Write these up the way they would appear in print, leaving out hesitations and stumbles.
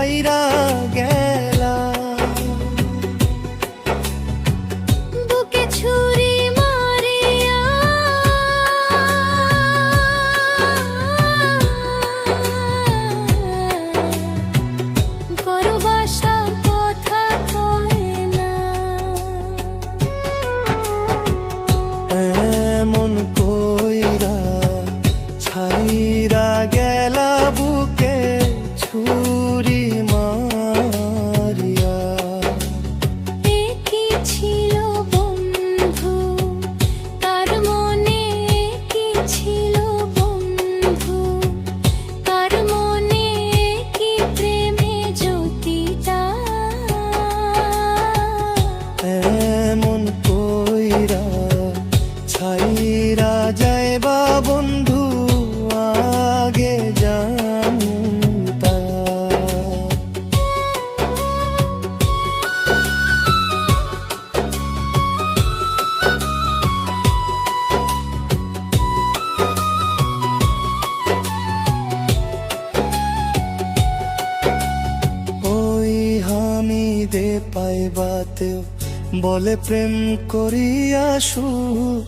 ছাইরা গেলা। বুকে ছুরি মারিয়া করবাসা কথা কয় না। এমন কইরা ছাইরা গেলা বুকে ছুরি মারিয়া। এ কি ছিল বন্ধু তার মনে, কি ছিল বন্ধু তার মনে, কি প্রেমে জ্যোতিটা। এমন কইরা ছাইরা যাইবা বন্ধু আগে জানতা। ওই হামিদে পাইবাতেও বলে প্রেম করিয়া সুখ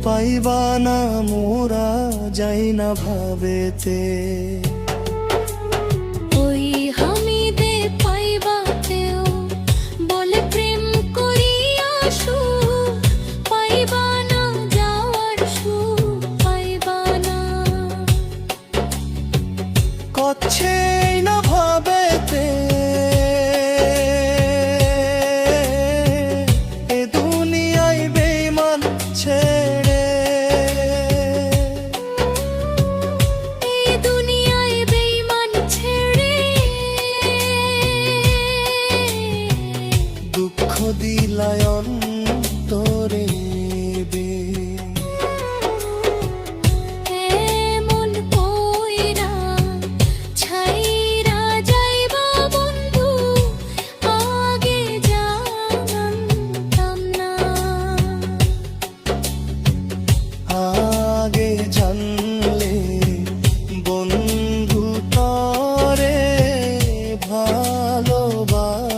পাইবা না মোরা যাই না ভাবেতে। ওই হামিদে পাইবাতেও বলে প্রেম করিয়া সুখ পাইবা না, যাওয়ার সুখ পাইবা না। কচ্ছে না ভাবেতে এ দুনিয়ায় বেঈমান ছেড়ে। এই দুনিয়ায় বেঈমান ছেড়ে দুঃখ দিলায় অন্তরে বে। এমন কইরা ছাইরা যাইবা বন্ধু আগে জানতাম না। আগে জানলে বন্ধু তরে ভালোবাসতাম।